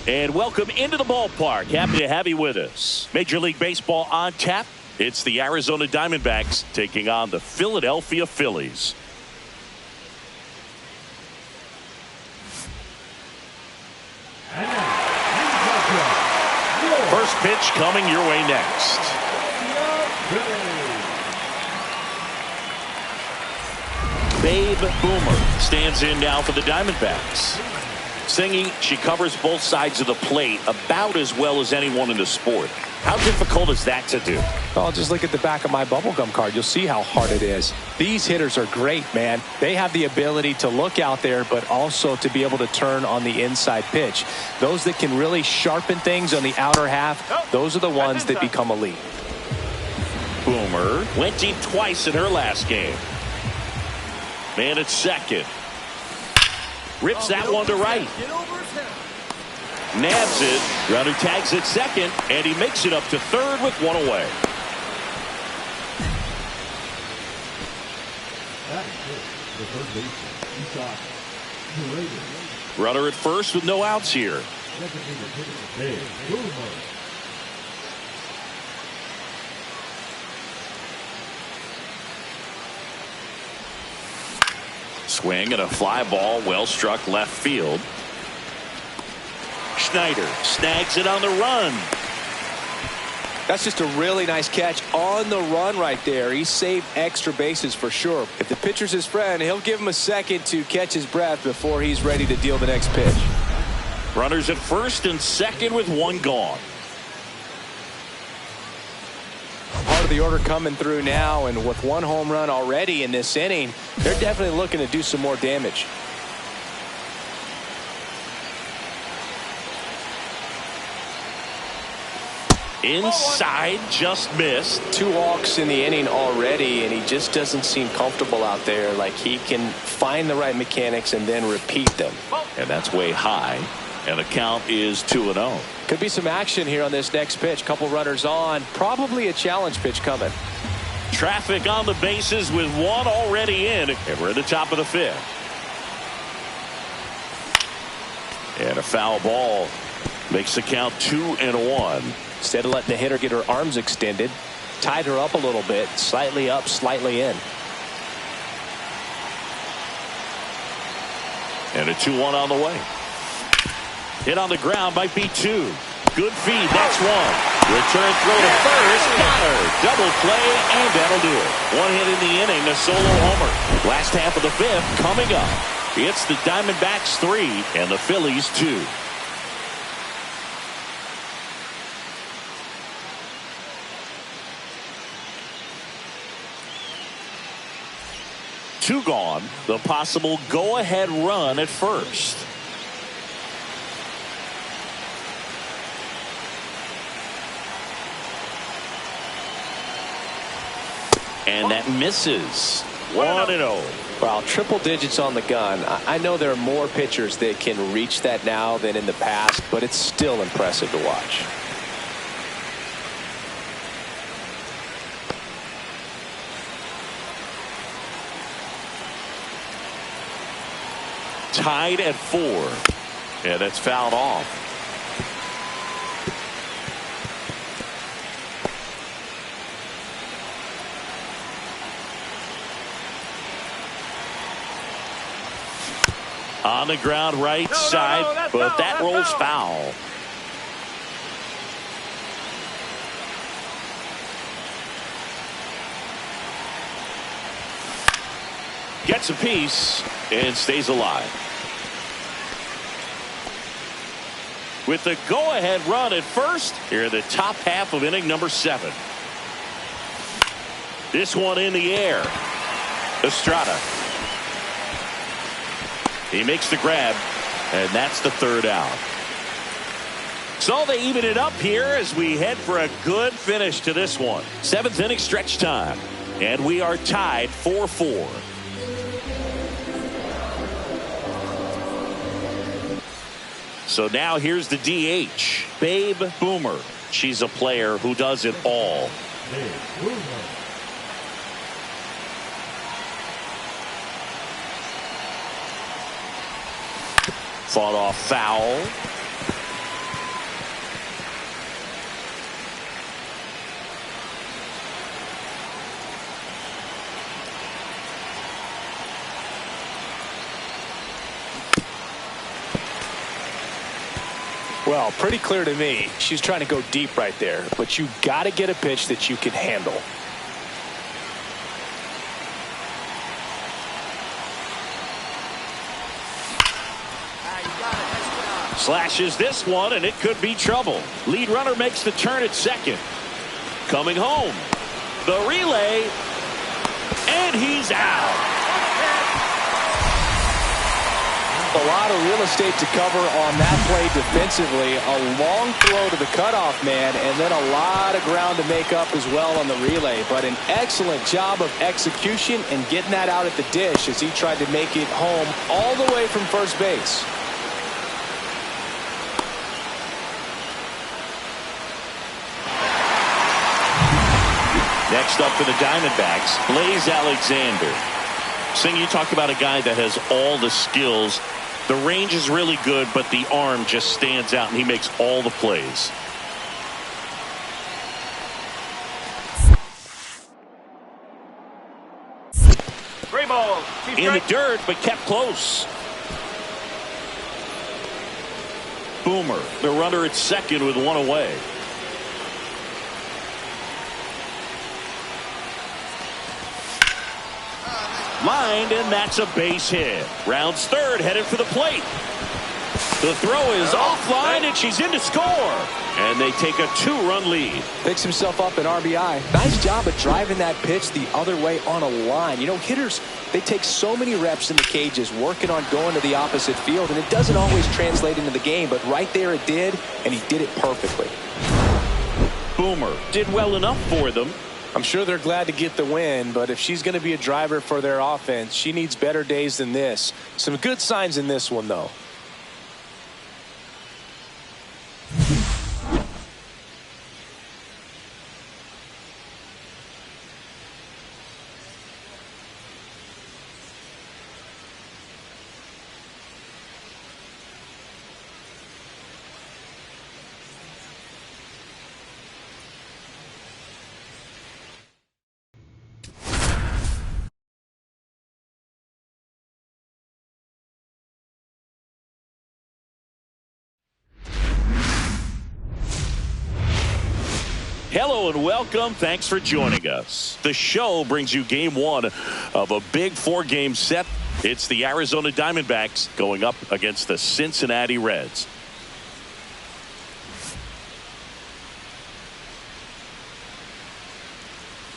And welcome into the ballpark. Happy to have you with us. Major League Baseball on tap. It's the Arizona Diamondbacks taking on the Philadelphia Phillies. First pitch coming your way next. Babe Boomer stands in now for the Diamondbacks. Singing, she covers both sides of the plate about as well as anyone in the sport. How difficult is that to do? Oh, just look at the back of my bubblegum card. You'll see how hard it is. These hitters are great, man. They have the ability to look out there, but also to be able to turn on the inside pitch. Those that can really sharpen things on the outer half, those are the ones that become elite. Boomer went deep twice in her last game. Man at second. Rips that one to right. Nabs it. Runner tags at second, and he makes it up to third with one away. Runner at first with no outs here. Swing and a fly ball, well struck left field. Schneider snags it on the run. That's just a really nice catch on the run right there. He saved extra bases for sure. If the pitcher's his friend, he'll give him a second to catch his breath before he's ready to deal the next pitch. Runners at first and second with one gone. Part of the order coming through now, and with one home run already in this inning, they're definitely looking to do some more damage. Inside, just missed. 2 walks in the inning already, and he just doesn't seem comfortable out there. Like he can find the right mechanics and then repeat them. And that's way high. And the count is 2-0. Could be some action here on this next pitch. Couple runners on. Probably a challenge pitch coming. Traffic on the bases with one already in. And we're at the top of the 5th. And a foul ball makes the count 2-1. Instead of letting the hitter get her arms extended, tied her up a little bit, slightly up, slightly in. And a 2-1 on the way. Hit on the ground, might be 2. Good feed, that's 1. Return throw to first, got her. Double play, and that'll do it. 1 hit in the inning, a solo homer. Last half of the 5th coming up. It's the Diamondbacks 3 and the Phillies 2. Two gone. The possible go-ahead run at first. And that misses. 1-0. Well, triple digits on the gun. I know there are more pitchers that can reach that now than in the past, but it's still impressive to watch. Tied at 4. Yeah, that's fouled off. On the ground right side, but that rolls foul. Gets a piece and stays alive. With the go-ahead run at first, here the top half of inning number 7. This one in the air. Estrada. He makes the grab, and that's the 3rd out. So they even it up here as we head for a good finish to this one. 7th inning stretch time, and we are tied 4-4. So now here's the DH, Babe Boomer. She's a player who does it all. Fought off foul. Well, pretty clear to me. She's trying to go deep right there, but you got to get a pitch that you can handle. Slashes this one, and it could be trouble. Lead runner makes the turn at second. Coming home. The relay. And he's out. A lot of real estate to cover on that play defensively. A long throw to the cutoff man, and then a lot of ground to make up as well on the relay. But an excellent job of execution and getting that out at the dish as he tried to make it home all the way from first base. Next up for the Diamondbacks, Blaze Alexander. Sing, you talk about a guy that has all the skills. The range is really good, but the arm just stands out, and he makes all the plays. In the dirt, but kept close. Boomer, the runner at second with one away. Lined, and that's a base hit. Rounds third, headed for the plate. The throw is offline, and she's in to score. And they take a 2-run lead. Picks himself up an RBI. Nice job of driving that pitch the other way on a line. You know, hitters, they take so many reps in the cages working on going to the opposite field, and it doesn't always translate into the game, but right there it did, and he did it perfectly. Boomer did well enough for them. I'm sure they're glad to get the win, but if she's going to be a driver for their offense, she needs better days than this. Some good signs in this one, though. Hello and welcome. Thanks for joining us. The show brings you game one of a big 4-game set. It's the Arizona Diamondbacks going up against the Cincinnati Reds.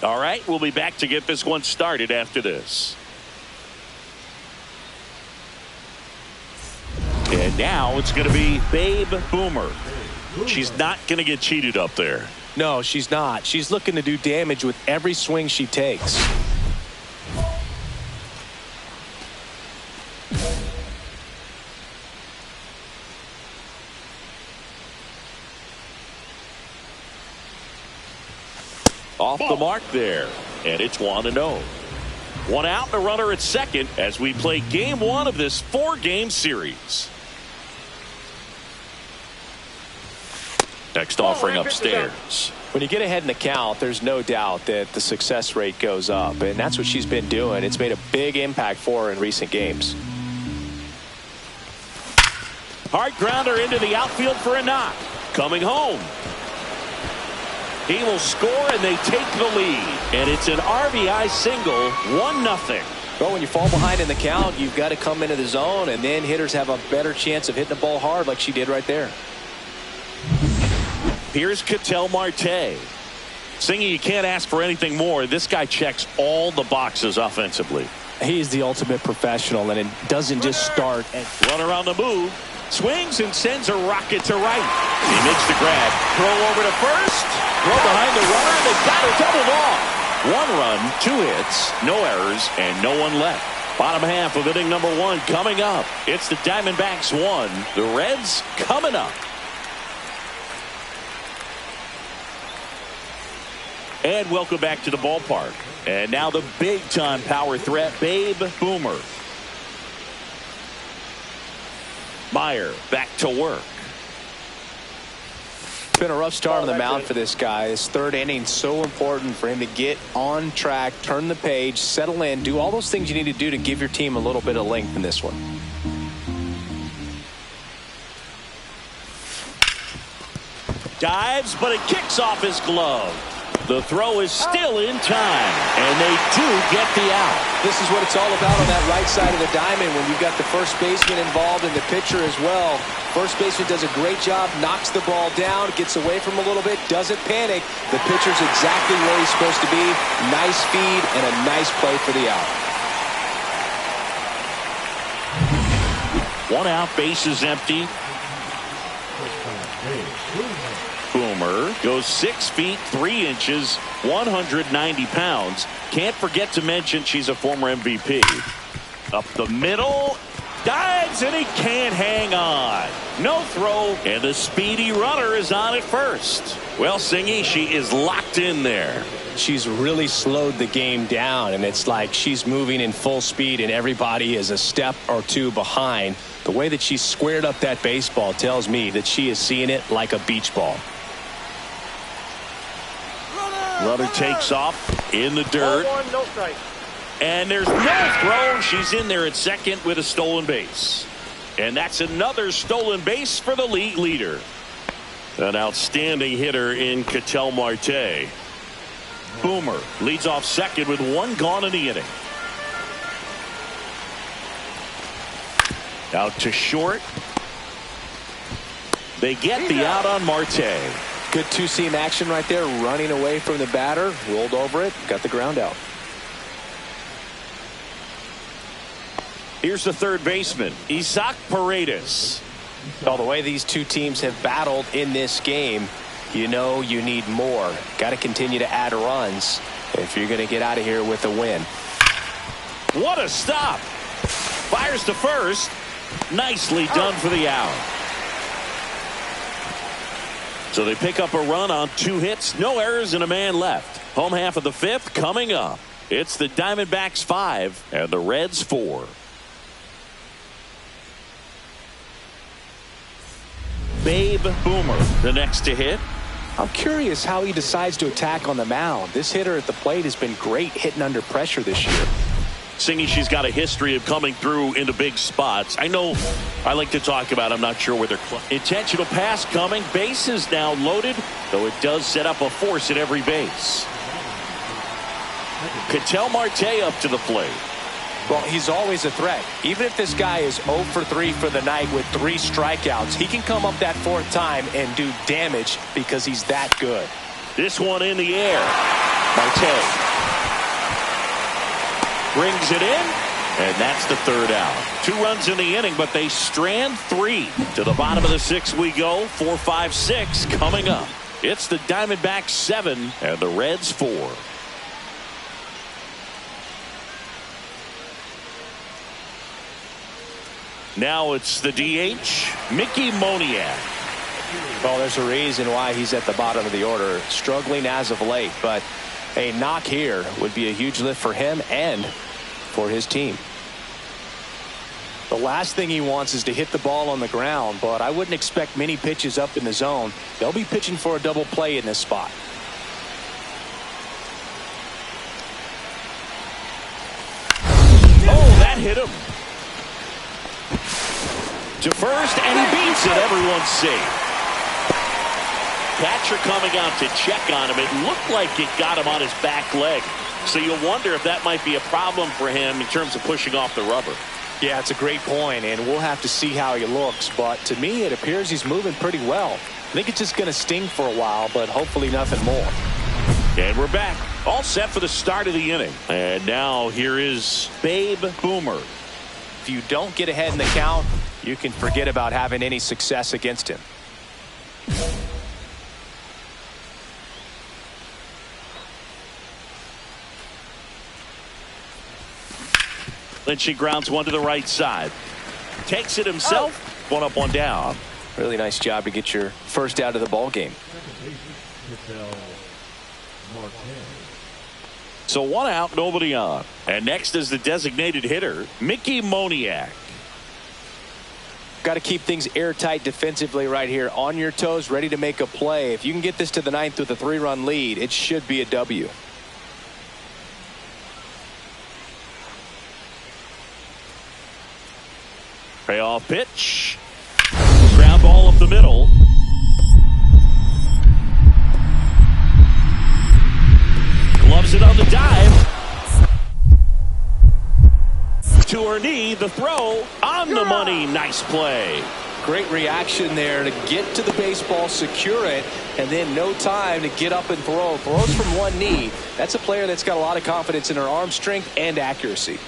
All right, we'll be back to get this one started after this. And now it's going to be Babe Boomer. She's not going to get cheated up there. No, she's not. She's looking to do damage with every swing she takes. Off the mark there, and it's 1-0. One out and a runner at second as we play game one of this 4-game series. Next offering upstairs. When you get ahead in the count, there's no doubt that the success rate goes up, and that's what she's been doing. It's made a big impact for her in recent games. Hard grounder into the outfield for a knock. Coming home. He will score, and they take the lead. And it's an RBI single, 1-0. Well, when you fall behind in the count, you've got to come into the zone, and then hitters have a better chance of hitting the ball hard like she did right there. Here's Ketel Marte. Singing, you can't ask for anything more. This guy checks all the boxes offensively. He's the ultimate professional, and it doesn't just start. Runner on the move. Swings and sends a rocket to right. He makes the grab. Throw over to first. Throw behind the runner. They got it doubled off. 1 run, 2 hits, no errors, and no one left. Bottom half of inning number 1 coming up. It's the Diamondbacks 1. The Reds coming up. And welcome back to the ballpark. And now the big-time power threat, Babe Boomer. Meyer back to work. It's been a rough start on the mound for this guy. His 3rd inning is so important for him to get on track, turn the page, settle in, do all those things you need to do to give your team a little bit of length in this one. Dives, but it kicks off his glove. The throw is still in time, and they do get the out. This is what it's all about on that right side of the diamond when you've got the first baseman involved and the pitcher as well. First baseman does a great job, knocks the ball down, gets away from him a little bit, doesn't panic. The pitcher's exactly where he's supposed to be. Nice feed and a nice play for the out. One out, bases empty. Boomer goes 6 feet 3 inches, 190 pounds. Can't forget to mention she's a former MVP. Up the middle, dives, and he can't hang on. No throw, and the speedy runner is on at first. Well, Singy, she is locked in there. She's really slowed the game down, and it's like she's moving in full speed, and everybody is a step or two behind. The way that she squared up that baseball tells me that she is seeing it like a beach ball. Runner takes off in the dirt. No strike. And there's no throw. She's in there at second with a stolen base. And that's another stolen base for the league leader. An outstanding hitter in Ketel Marte. Boomer leads off second with 1 gone in the inning. Out to short. They get the out on Marte. Good two-seam action right there, running away from the batter, rolled over it, got the ground out. Here's the third baseman, Isaac Paredes. Well, the way these two teams have battled in this game, you know you need more. Got to continue to add runs if you're going to get out of here with a win. What a stop. Fires to first. Nicely done for the out. So they pick up a run on 2 hits, no errors, and a man left. Home half of the 5th coming up. It's the Diamondbacks 5 and the Reds 4. Babe Boomer, the next to hit. I'm curious how he decides to attack on the mound. This hitter at the plate has been great hitting under pressure this year. Singy, she's got a history of coming through into big spots. I know I like to talk about, I'm not sure where they're intentional pass coming. Base is now loaded, though it does set up a force at every base. Ketel Marte up to the plate. Well, he's always a threat. Even if this guy is 0 for 3 for the night with 3 strikeouts, he can come up that 4th time and do damage because he's that good. This one in the air. Marte brings it in, and that's the 3rd out. 2 runs in the inning, but they strand 3. To the bottom of the 6th we go. 4, 5, 6 coming up. It's the Diamondbacks 7 and the Reds 4. Now it's the DH, Mickey Moniak. Well, there's a reason why he's at the bottom of the order, struggling as of late, but a knock here would be a huge lift for him and for his team. The last thing he wants is to hit the ball on the ground, but I wouldn't expect many pitches up in the zone. They'll be pitching for a double play in this spot. Oh, that hit him. To first, and he beats it. Everyone's safe. Catcher coming out to check on him. It looked like it got him on his back leg. So you'll wonder if that might be a problem for him in terms of pushing off the rubber. Yeah, it's a great point, and we'll have to see how he looks. But to me, it appears he's moving pretty well. I think it's just going to sting for a while, but hopefully nothing more. And we're back. All set for the start of the inning. And now here is Babe Boomer. If you don't get ahead in the count, you can forget about having any success against him. Then she grounds one to the right side. Takes it himself. One up, one down. Really nice job to get your first out of the ball game. So 1 out, nobody on. And next is the designated hitter, Mickey Moniak. Got to keep things airtight defensively right here. On your toes, ready to make a play. If you can get this to the 9th with a 3-run lead, it should be a W. Payoff pitch. Ground ball up the middle. on the dive. To her knee, the throw on the money. Nice play. Great reaction there to get to the baseball, secure it, and then no time to get up and throw. Throws from one knee. That's a player that's got a lot of confidence in her arm strength and accuracy.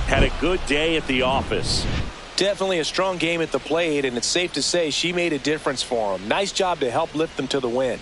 Had a good day at the office. Definitely a strong game at the plate, and it's safe to say she made a difference for him. Nice job to help lift them to the win.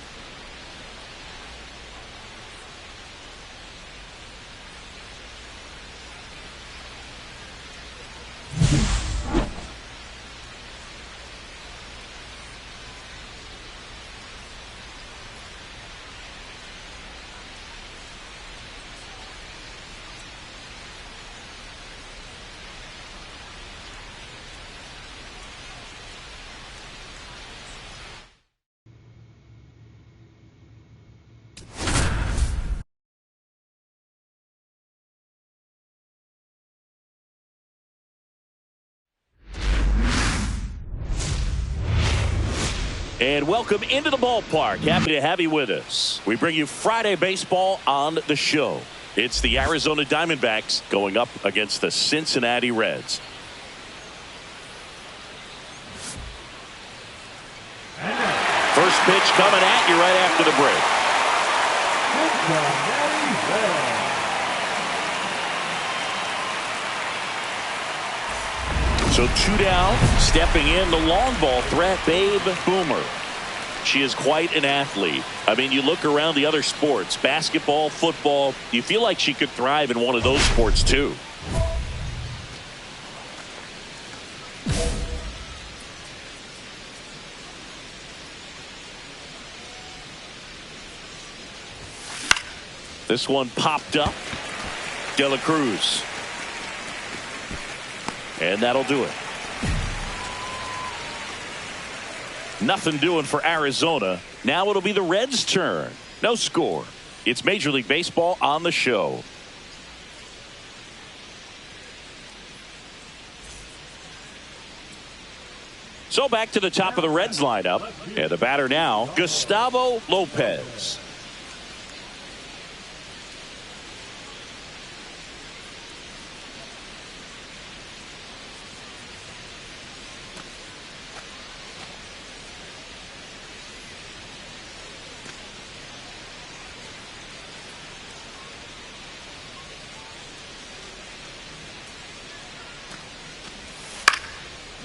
And welcome into the ballpark. Happy to have you with us. We bring you Friday baseball on the show. It's the Arizona Diamondbacks going up against the Cincinnati Reds. First pitch coming at you right after the break. So 2 down, stepping in the long ball threat, Babe Boomer. She is quite an athlete. I mean, you look around the other sports, basketball, football, you feel like she could thrive in one of those sports too. This one popped up. De La Cruz. And that'll do it. Nothing doing for Arizona. Now it'll be the Reds' turn. No score. It's Major League Baseball on the show. So back to the top of the Reds lineup. And the batter now, Gustavo Lopez.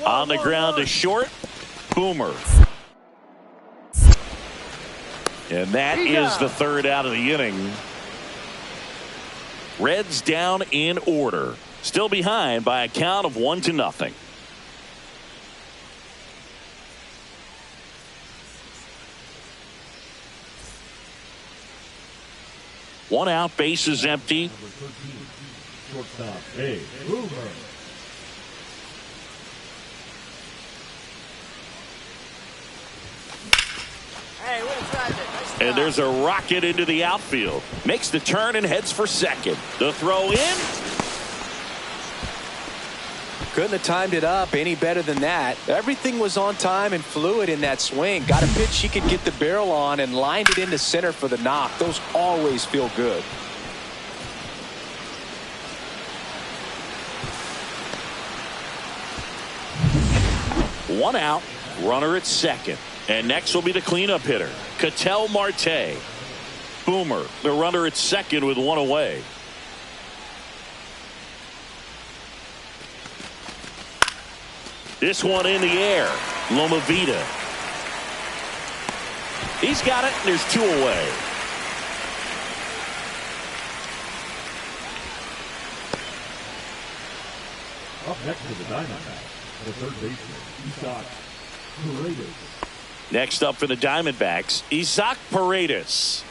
On the ground to short. Boomer. And that is the third out of the inning. Reds down in order. Still behind by a count of 1-0. One out, bases empty. Shortstop, Boomer. And there's a rocket into the outfield. Makes the turn and heads for second. The throw in. Couldn't have timed it up any better than that. Everything was on time and fluid in that swing. Got a pitch she could get the barrel on and lined it into center for the knock. Those always feel good. One out. Runner at second. And next will be the cleanup hitter, Ketel Marte. Boomer, the runner at second with one away. This one in the air. Loma Vida. He's got it, and there's two away. Up next to the Diamondbacks, the third baseman, Isaac Paredes. Next up for the Diamondbacks, Isaac Paredes.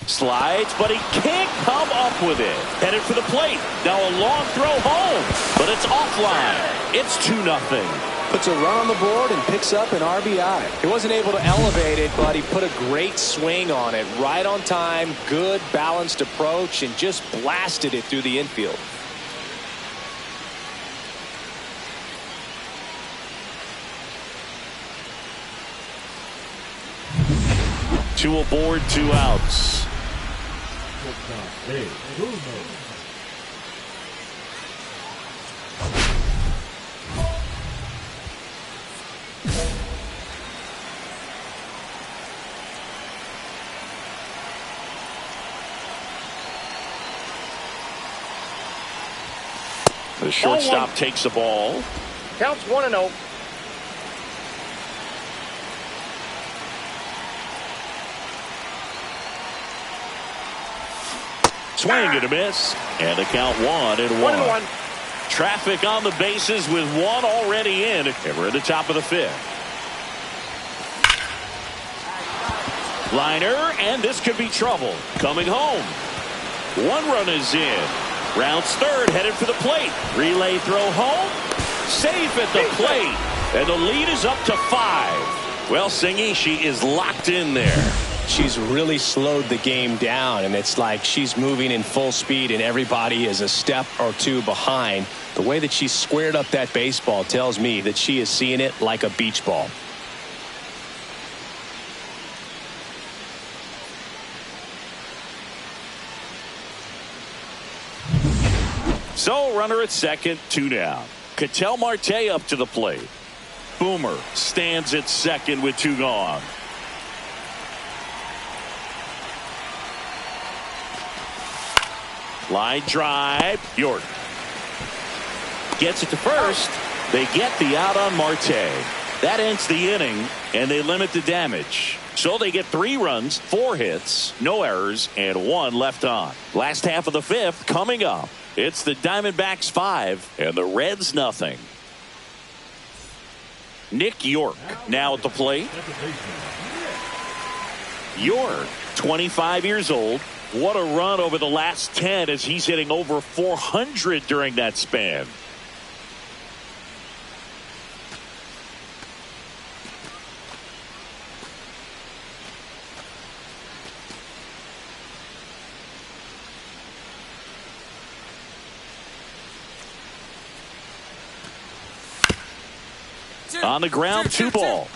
Slides, but he can't come up with it. Headed for the plate. Now a long throw home, but it's offline. It's 2-0. Puts a run on the board and picks up an RBI. He wasn't able to elevate it, but he put a great swing on it. Right on time, good balanced approach, and just blasted it through the infield. Two aboard, 2 outs. The shortstop takes the ball. Counts 1-0. Swing and a miss. And the count 1-1. Traffic on the bases with one already in. And we're at the top of the 5th. Liner, and this could be trouble. Coming home. 1 run is in. Rounds third, headed for the plate. Relay throw home. Safe at the plate. And the lead is up to 5. Well, Singy, she is locked in there. She's really slowed the game down, and it's like she's moving in full speed and everybody is a step or 2 behind. The way that she squared up that baseball tells me that she is seeing it like a beach ball. So runner at second, 2 down. Ketel Marte up to the plate. Boomer stands at second with 2 gone. Line drive. York gets it to first. They get the out on Marte. That ends the inning, and they limit the damage. So they get 3 runs, 4 hits, no errors, and 1 left on. Last half of the 5th coming up. It's the Diamondbacks 5 and the Reds nothing. Nick York now at the plate. York, 25 years old. What a run over the last 10 as he's hitting over 400 during that span. On the ground, 2 ball.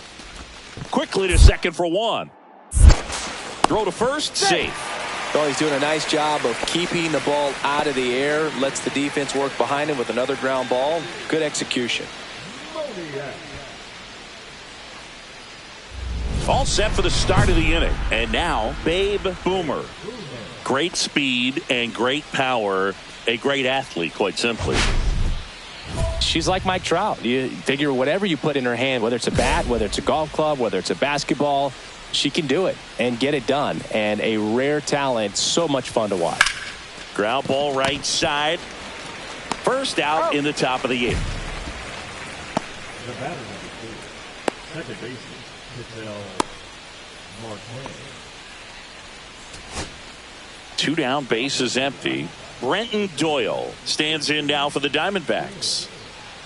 Quickly to second for 1. Throw to first, safe. Well, he's doing a nice job of keeping the ball out of the air. Lets the defense work behind him with another ground ball. Good execution. All set for the start of the inning. And now, Babe Boomer. Great speed and great power. A great athlete, quite simply. She's like Mike Trout. You figure whatever you put in her hand, whether it's a bat, whether it's a golf club, whether it's a basketball, she can do it and get it done. And a rare talent, so much fun to watch. Ground ball right side. First out in the top of the 8th. The batter number 2, second baseman, Ketel Marte. 2 down, base is empty. Brenton Doyle stands in now for the Diamondbacks.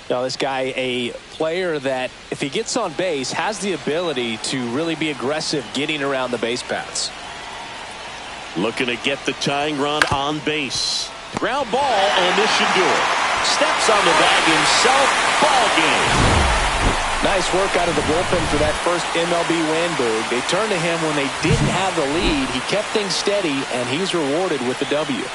Now, this guy, a player that, if he gets on base, has the ability to really be aggressive getting around the base paths. Looking to get the tying run on base. Ground ball, and this should do it. Steps on the bag himself. Ball game. Nice work out of the bullpen for that first MLB win, Boog. They turned to him when they didn't have the lead. He kept things steady, and he's rewarded with the W.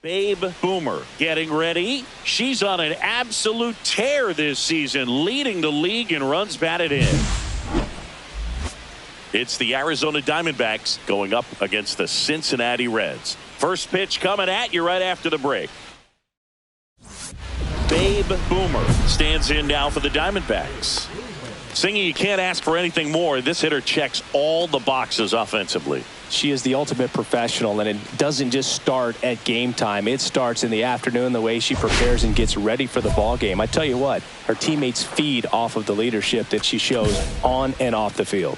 Babe Boomer getting ready. She's on an absolute tear this season, leading the league in runs batted in. It's the Arizona Diamondbacks going up against the Cincinnati Reds. First pitch coming at you right after the break. Babe Boomer stands in now for the Diamondbacks. Singy, you can't ask for anything more. This hitter checks all the boxes offensively. She is the ultimate professional, and it doesn't just start at game time. It starts in the afternoon, the way she prepares and gets ready for the ball game. I tell you what, her teammates feed off of the leadership that she shows on and off the field.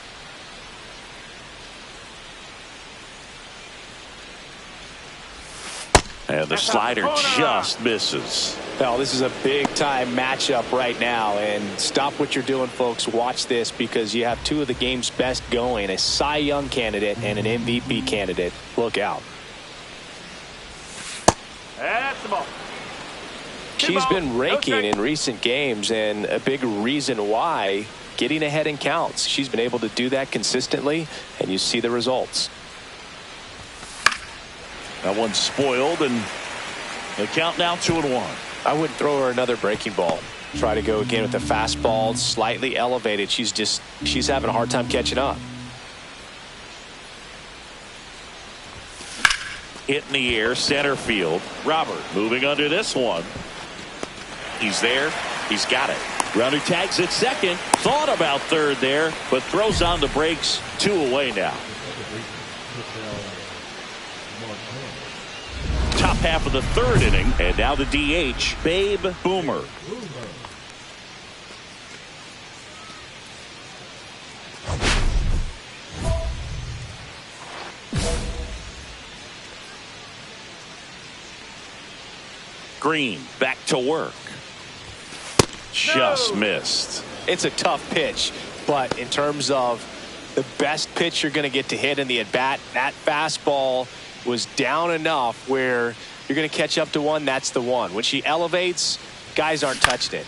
And the slider just misses. Well, this is a big-time matchup right now, and stop what you're doing, folks. Watch this, because you have two of the game's best going, a Cy Young candidate and an MVP candidate. Look out. That's the ball. She's been raking in recent games, and a big reason why, getting ahead in counts. She's been able to do that consistently, and you see the results. That one's spoiled, and the count now 2-1. I wouldn't throw her another breaking ball. Try to go again with the fastball, slightly elevated. She's having a hard time catching up. Hit in the air, center field. Robert moving under this one. He's there. He's got it. Runner tags at second. Thought about third there, but throws on the brakes. 2 away now. Top half of the third inning, and now the DH, Babe Boomer. Green back to work. Just missed. It's a tough pitch, but in terms of the best pitch you're going to get to hit in the at-bat, that fastball was down enough where you're going to catch up to one. That's the one. When she elevates, guys aren't touching it.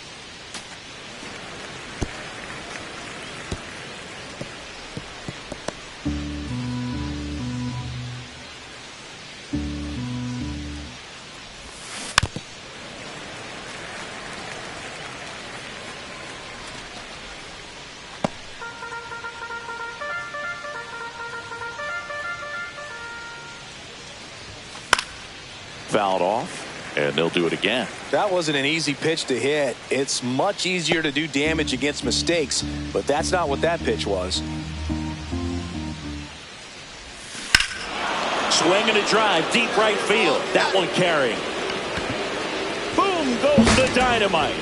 Fouled off, and they'll do it again. That wasn't an easy pitch to hit. It's much easier to do damage against mistakes, but that's not what that pitch was. Swing and a drive, deep right field. That one carrying. Boom goes the dynamite.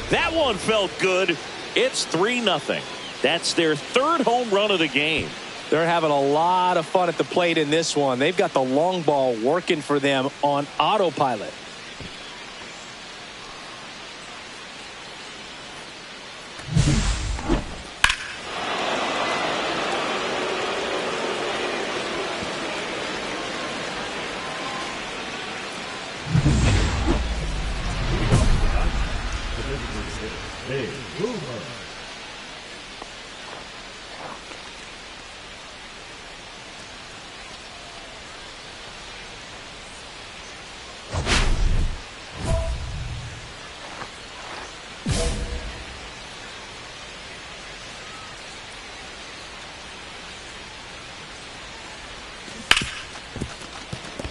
That one felt good. It's 3-0. That's their third home run of the game. They're having a lot of fun at the plate in this one. They've got the long ball working for them on autopilot. Hey, Boomer.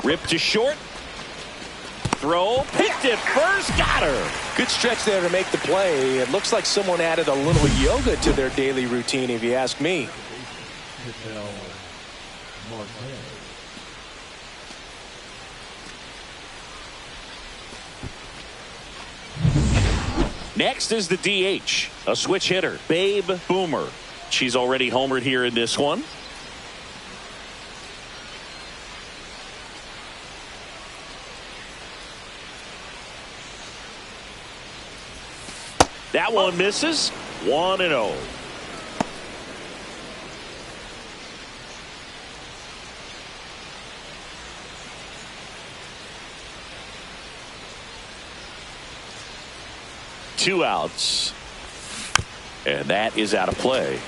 Ripped to short. Throw. Picked it first. Got her. Good stretch there to make the play. It looks like someone added a little yoga to their daily routine, if you ask me. Next is the DH, a switch hitter, Babe Boomer. She's already homered here in this one. That one misses. 1-0. Two outs. And that is out of play.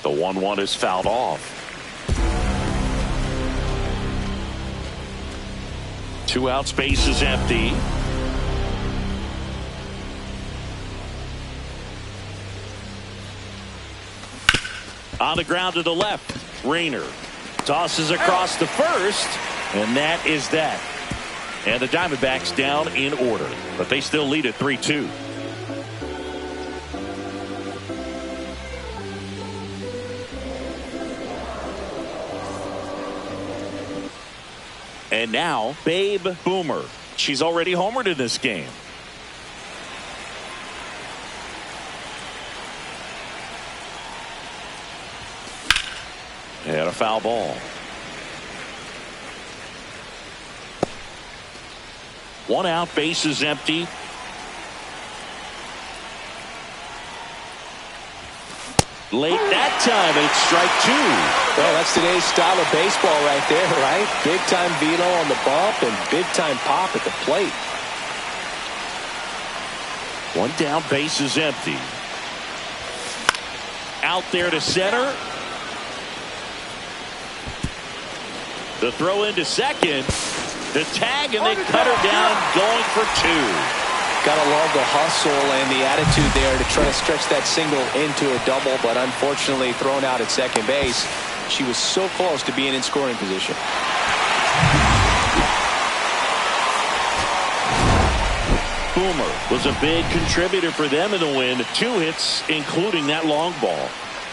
The 1-1 is fouled off. 2 outs, base is empty. On the ground to the left. Rayner tosses across the first, and that is that. And the Diamondbacks down in order, but they still lead at 3-2. And now, Babe Boomer. She's already homered in this game. And a foul ball. 1 out, base is empty. Late that time, and it's strike 2. Well, that's today's style of baseball right there, right? Big time velo on the bump and big time pop at the plate. 1 down, base is empty. Out there to center. The throw into second. The tag, and they cut her down, going for 2. Gotta love the hustle and the attitude there to try to stretch that single into a double, but unfortunately thrown out at second base. She was so close to being in scoring position. Boomer was a big contributor for them in the win. 2 hits, including that long ball.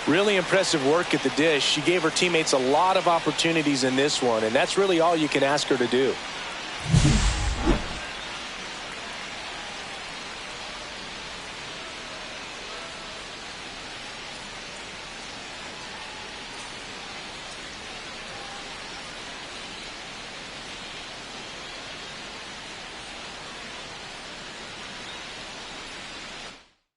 Really impressive work at the dish. She gave her teammates a lot of opportunities in this one, and that's really all you can ask her to do.